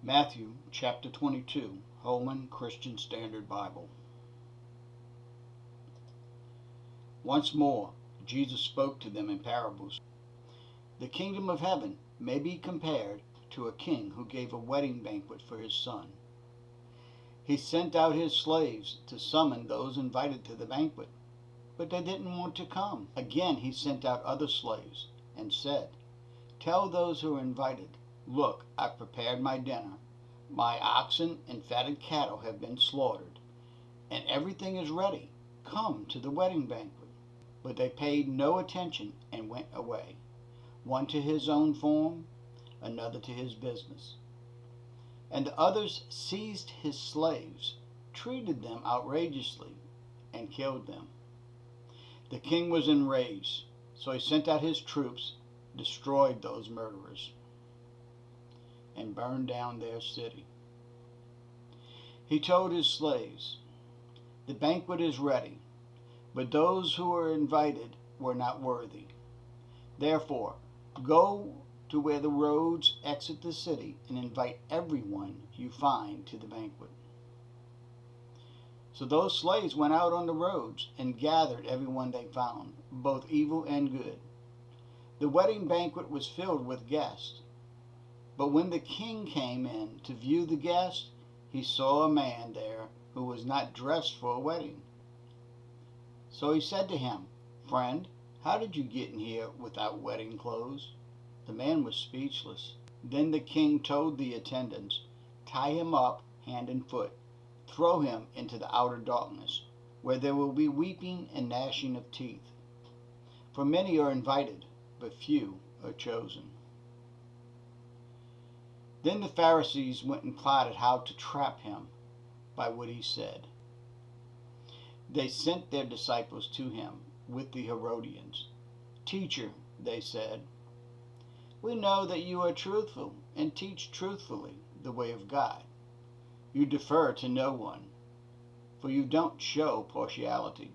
Matthew chapter 22, Holman Christian Standard Bible. Once more, Jesus spoke to them in parables. The kingdom of heaven may be compared to a king who gave a wedding banquet for his son. He sent out his slaves to summon those invited to the banquet, but they didn't want to come. Again, he sent out other slaves and said, "Tell those who are invited, look, I've prepared my dinner. My oxen and fatted cattle have been slaughtered, and everything is ready. Come to the wedding banquet." But they paid no attention and went away, one to his own farm, another to his business. And the others seized his slaves, treated them outrageously, and killed them. The king was enraged, so he sent out his troops, destroyed those murderers, and burned down their city. He told his slaves, "The banquet is ready, but those who were invited were not worthy. Therefore, go to where the roads exit the city and invite everyone you find to the banquet." So those slaves went out on the roads and gathered everyone they found, both evil and good. The wedding banquet was filled with guests. But when the king came in to view the guests, he saw a man there who was not dressed for a wedding. So he said to him, "Friend, how did you get in here without wedding clothes?" The man was speechless. Then the king told the attendants, "Tie him up hand and foot, throw him into the outer darkness, where there will be weeping and gnashing of teeth. For many are invited, but few are chosen." Then the Pharisees went and plotted how to trap him by what he said. They sent their disciples to him with the Herodians. "Teacher," they said, "we know that you are truthful and teach truthfully the way of God. You defer to no one, for you don't show partiality.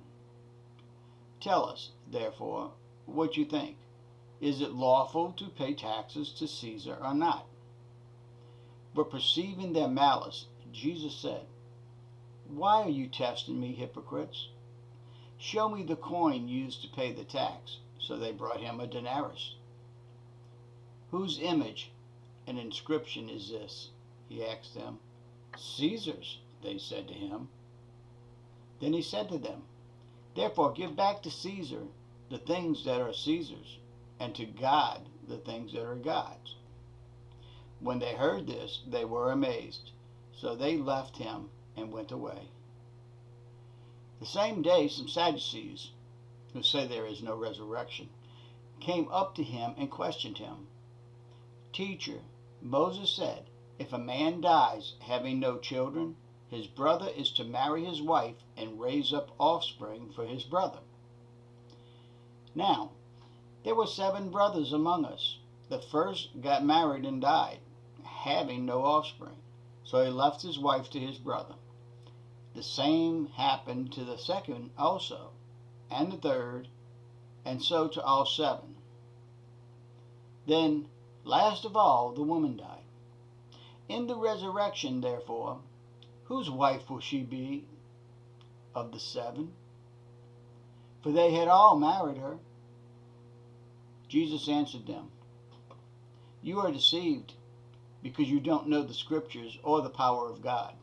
Tell us, therefore, what you think. Is it lawful to pay taxes to Caesar or not?" But perceiving their malice, Jesus said, "Why are you testing me, hypocrites? Show me the coin used to pay the tax." So they brought him a denarius. "Whose image and inscription is this?" he asked them. "Caesar's," they said to him. Then he said to them, "Therefore give back to Caesar the things that are Caesar's, and to God the things that are God's." When they heard this, they were amazed. So they left him and went away. The same day, some Sadducees, who say there is no resurrection, came up to him and questioned him. "Teacher, Moses said, if a man dies having no children, his brother is to marry his wife and raise up offspring for his brother. Now, there were 7 brothers among us. The first got married and died, having no offspring, so he left his wife to his brother. The same happened to the second also, and the third, and so to all 7. Then, last of all, the woman died. In the resurrection, therefore, whose wife will she be of the 7? For they had all married her." Jesus answered them, "You are deceived, because you don't know the Scriptures or the power of God.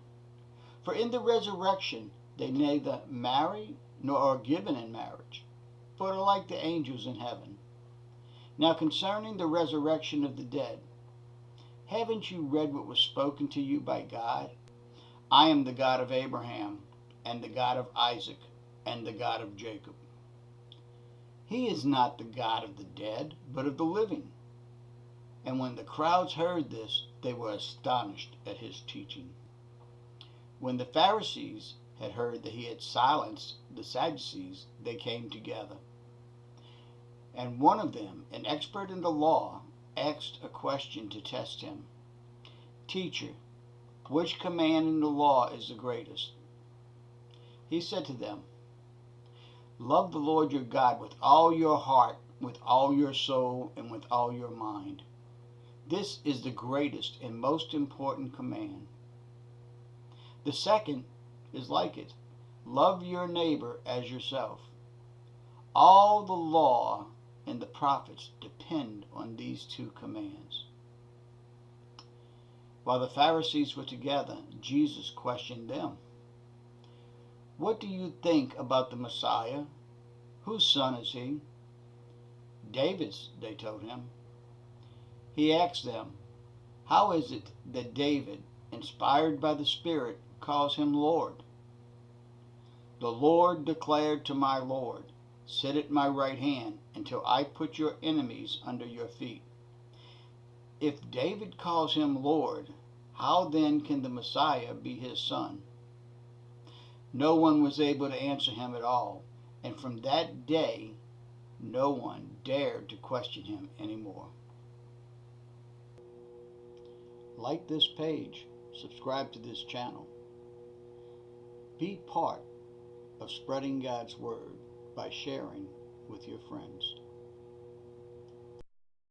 For in the resurrection they neither marry nor are given in marriage, but are like the angels in heaven. Now concerning the resurrection of the dead, haven't you read what was spoken to you by God? I am the God of Abraham, and the God of Isaac, and the God of Jacob. He is not the God of the dead, but of the living." And when the crowds heard this, they were astonished at his teaching. When the Pharisees had heard that he had silenced the Sadducees, they came together. And one of them, an expert in the law, asked a question to test him. "Teacher, which command in the law is the greatest?" He said to them, "Love the Lord your God with all your heart, with all your soul, and with all your mind. This is the greatest and most important command. The second is like it. Love your neighbor as yourself. All the law and the prophets depend on these two commands. While the Pharisees were together, Jesus questioned them. What do you think about the Messiah? Whose son is he? David's, they told him. He asked them, how is it that David, inspired by the Spirit, calls him Lord? The Lord declared to my Lord, sit at my right hand until I put your enemies under your feet. If David calls him Lord, how then can the Messiah be his son? No one was able to answer him at all, and from that day, no one dared to question him anymore. Like this page, subscribe to this channel. Be part of spreading God's Word by sharing with your friends.